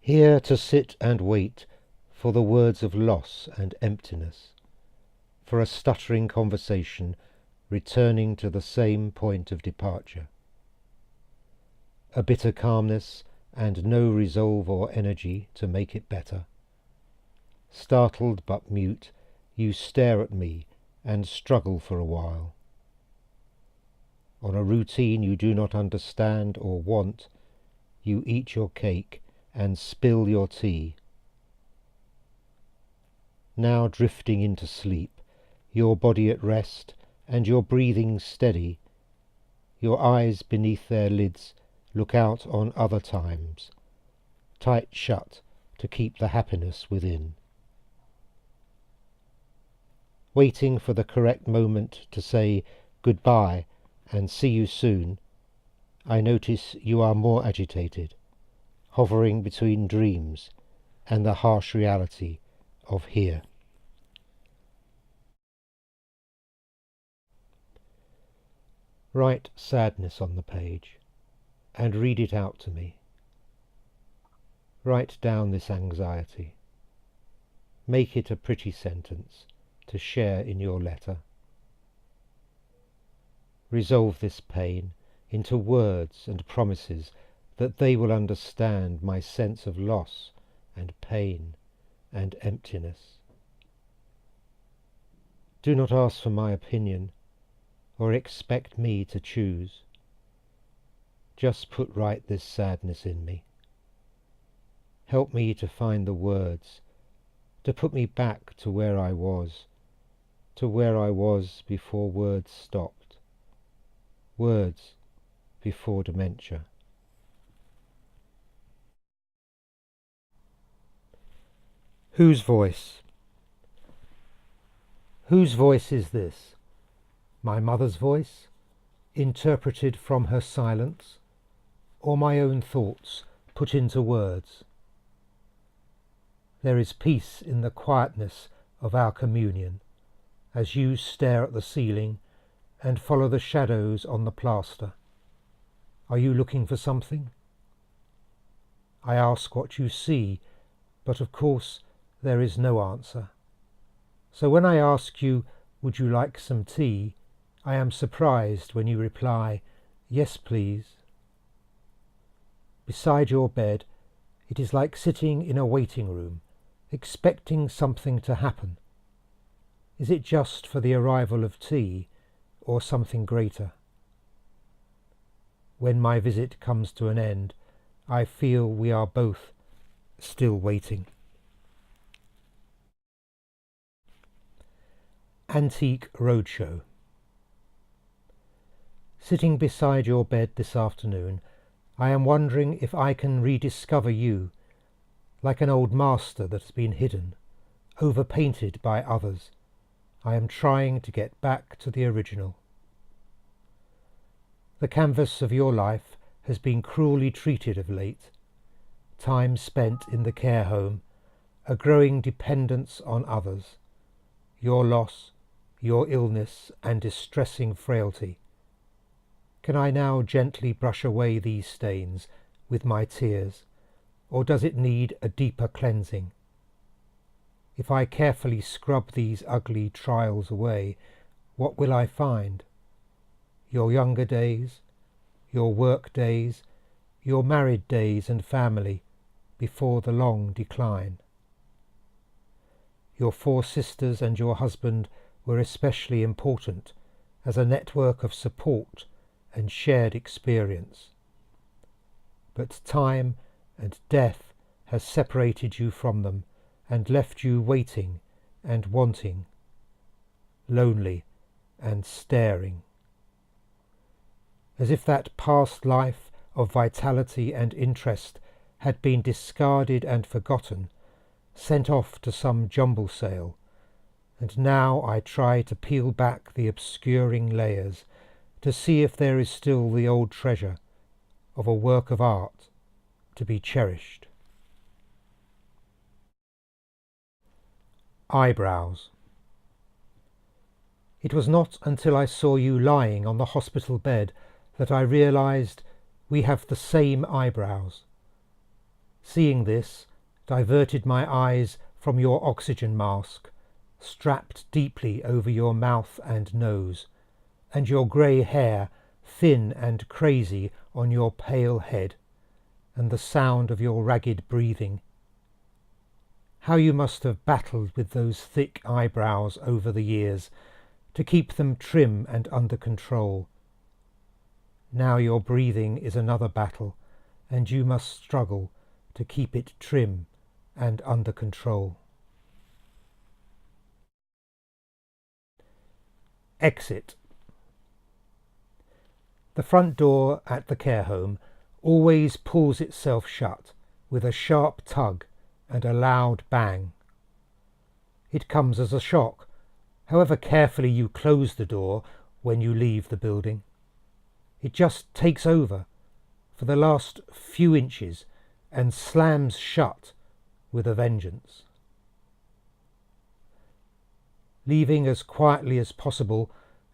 Here to sit and wait for the words of loss and emptiness, for a stuttering conversation returning to the same point of departure. A bitter calmness and no resolve or energy to make it better. Startled but mute, you stare at me and struggle for a while. On a routine you do not understand or want, you eat your cake and spill your tea. Now drifting into sleep, your body at rest and your breathing steady, your eyes beneath their lids look out on other times, tight shut to keep the happiness within. Waiting for the correct moment to say goodbye and see you soon, I notice you are more agitated, hovering between dreams and the harsh reality of here. Write sadness on the page and read it out to me. Write down this anxiety. Make it a pretty sentence to share in your letter. Resolve this pain into words and promises that they will understand my sense of loss and pain and emptiness. Do not ask for my opinion or expect me to choose. Just put right this sadness in me. Help me to find the words, to put me back to where I was before words stopped, words before dementia. Whose voice? Whose voice is this? My mother's voice, interpreted from her silence, or my own thoughts put into words? There is peace in the quietness of our communion, as you stare at the ceiling and follow the shadows on the plaster. Are you looking for something? I ask what you see, but of course there is no answer. So when I ask you, would you like some tea, I am surprised when you reply, yes please. Beside your bed, it is like sitting in a waiting room, expecting something to happen. Is it just for the arrival of tea, or something greater? When my visit comes to an end, I feel we are both still waiting. Antique Roadshow. Sitting beside your bed this afternoon, I am wondering if I can rediscover you, like an old master that has been hidden, overpainted by others. I am trying to get back to the original. The canvas of your life has been cruelly treated of late. Time spent in the care home, a growing dependence on others, your loss, your illness and distressing frailty. Can I now gently brush away these stains with my tears, or does it need a deeper cleansing? If I carefully scrub these ugly trials away, what will I find? Your younger days, your work days, your married days and family before the long decline. Your 4 sisters and your husband were especially important as a network of support and shared experience. But time and death has separated you from them and left you waiting and wanting, lonely and staring. As if that past life of vitality and interest had been discarded and forgotten, sent off to some jumble sale, and now I try to peel back the obscuring layers to see if there is still the old treasure of a work of art to be cherished. Eyebrows. It was not until I saw you lying on the hospital bed that I realized we have the same eyebrows. Seeing this, diverted my eyes from your oxygen mask, strapped deeply over your mouth and nose, and your grey hair thin and crazy on your pale head, and the sound of your ragged breathing. How you must have battled with those thick eyebrows over the years, to keep them trim and under control. Now your breathing is another battle, and you must struggle to keep it trim and under control. Exit. The front door at the care home always pulls itself shut with a sharp tug and a loud bang. It comes as a shock, however carefully you close the door when you leave the building. It just takes over for the last few inches and slams shut with a vengeance. Leaving as quietly as possible,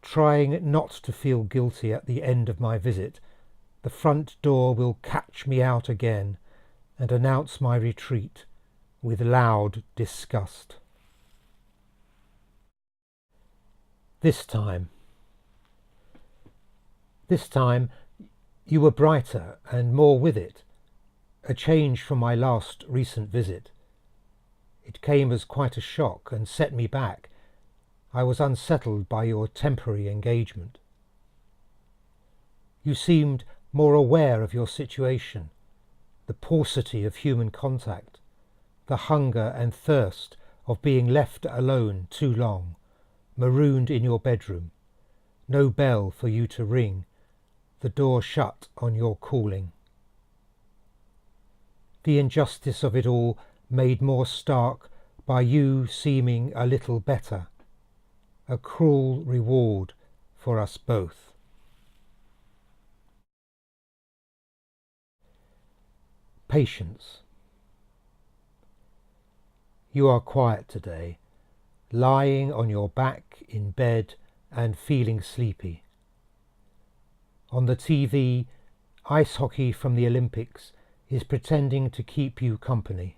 trying not to feel guilty at the end of my visit, the front door will catch me out again and announce my retreat with loud disgust. This time you were brighter and more with it, a change from my last recent visit. It came as quite a shock and set me back. I was unsettled by your temporary engagement. You seemed more aware of your situation, the paucity of human contact, the hunger and thirst of being left alone too long, marooned in your bedroom, no bell for you to ring, the door shut on your calling. The injustice of it all made more stark by you seeming a little better, a cruel reward for us both. Patience. You are quiet today, lying on your back in bed and feeling sleepy. On the TV, ice hockey from the Olympics is pretending to keep you company.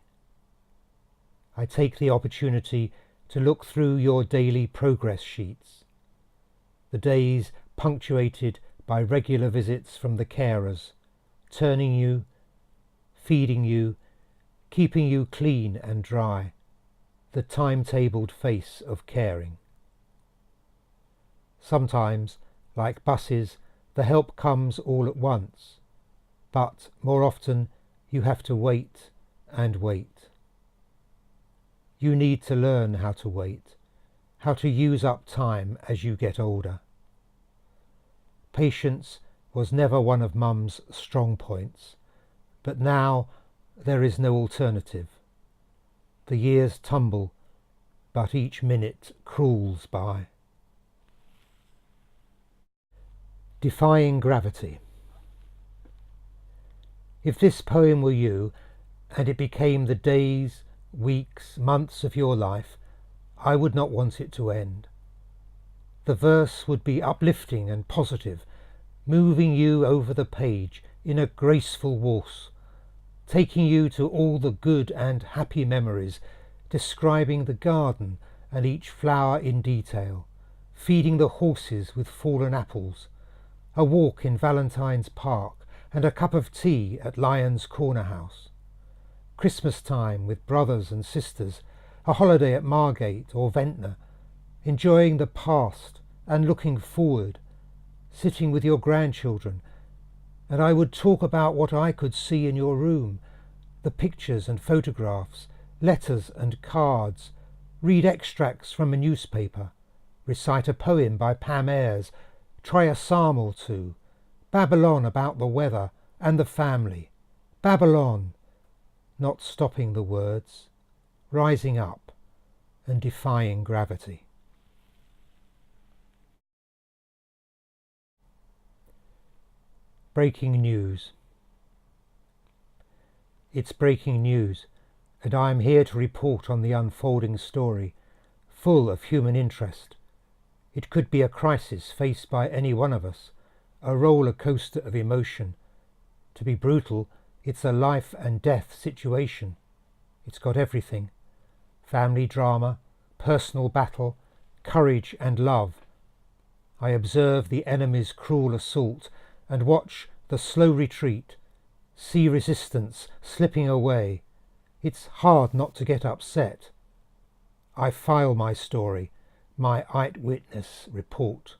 I take the opportunity to look through your daily progress sheets, the days punctuated by regular visits from the carers, turning you, feeding you, keeping you clean and dry, the timetabled face of caring. Sometimes, like buses, the help comes all at once, but more often you have to wait and wait. You need to learn how to wait, how to use up time as you get older. Patience was never one of Mum's strong points, but now there is no alternative. The years tumble, but each minute crawls by. Defying gravity. If this poem were you, and it became the days, weeks, months of your life, I would not want it to end. The verse would be uplifting and positive, moving you over the page in a graceful waltz, taking you to all the good and happy memories, describing the garden and each flower in detail, feeding the horses with fallen apples, a walk in Valentine's Park and a cup of tea at Lyon's Corner House, Christmas time with brothers and sisters, a holiday at Margate or Ventnor, enjoying the past and looking forward, sitting with your grandchildren, and I would talk about what I could see in your room, the pictures and photographs, letters and cards, read extracts from a newspaper, recite a poem by Pam Ayres, try a psalm or two, babble on about the weather and the family, babble on, not stopping the words, rising up and defying gravity. Breaking news. It's breaking news, and I am here to report on the unfolding story, full of human interest. It could be a crisis faced by any one of us, a roller coaster of emotion. To be brutal, It's a life and death situation. It's got everything. Family drama, personal battle, courage and love. I observe the enemy's cruel assault and watch the slow retreat, see resistance slipping away. It's hard not to get upset. I file my story, my eyewitness report.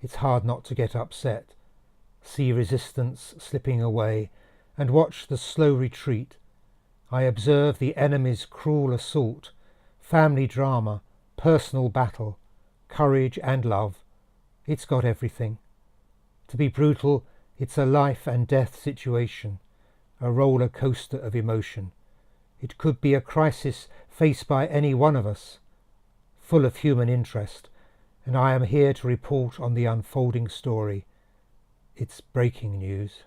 It's hard not to get upset, see resistance slipping away, and watch the slow retreat. I observe the enemy's cruel assault, family drama, personal battle, courage and love. It's got everything. To be brutal, it's a life and death situation, a roller coaster of emotion. It could be a crisis faced by any one of us, full of human interest, and I am here to report on the unfolding story. It's breaking news.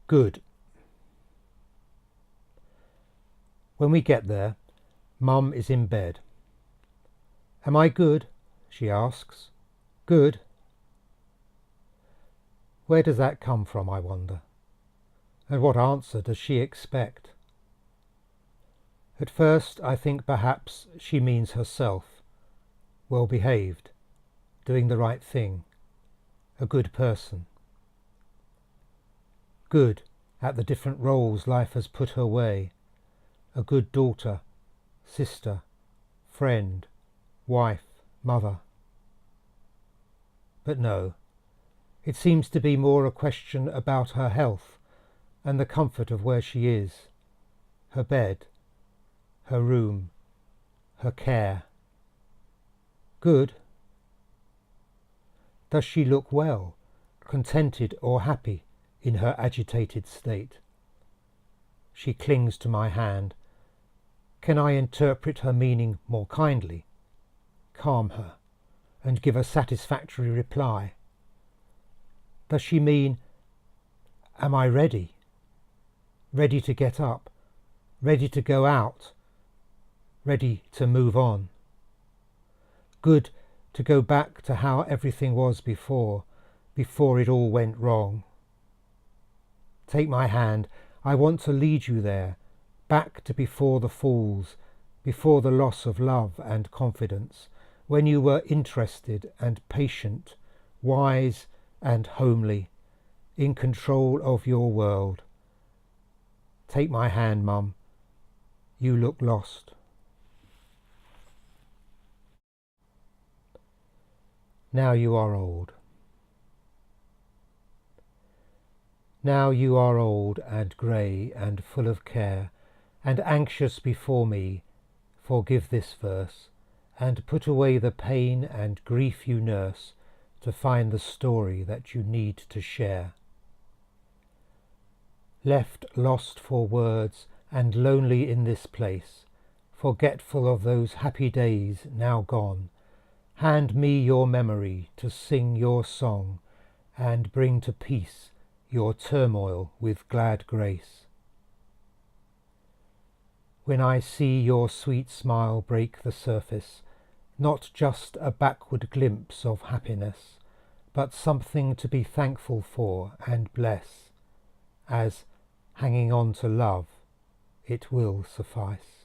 Good. When we get there, Mum is in bed. Am I good? She asks. Good? Where does that come from, I wonder? And what answer does she expect? At first I think perhaps she means herself, well behaved, doing the right thing, a good person. Good at the different roles life has put her way, a good daughter, sister, friend, wife, mother. But no, it seems to be more a question about her health and the comfort of where she is, her bed, her room, her care. Good? Does she look well, contented or happy in her agitated state? She clings to my hand. Can I interpret her meaning more kindly, calm her, and give a satisfactory reply? Does she mean, am I ready? Ready to get up, ready to go out, ready to move on? Good to go back to how everything was before it all went wrong. Take my hand, I want to lead you there, back to before the falls, before the loss of love and confidence, when you were interested and patient, wise and homely, in control of your world. Take my hand, Mum. You look lost. Now you are old. Now you are old and grey and full of care, and anxious before me. Forgive this verse, and put away the pain and grief you nurse to find the story that you need to share. Left lost for words and lonely in this place, forgetful of those happy days now gone, hand me your memory to sing your song and bring to peace your turmoil with glad grace. When I see your sweet smile break the surface, not just a backward glimpse of happiness, but something to be thankful for and bless, as hanging on to love, it will suffice.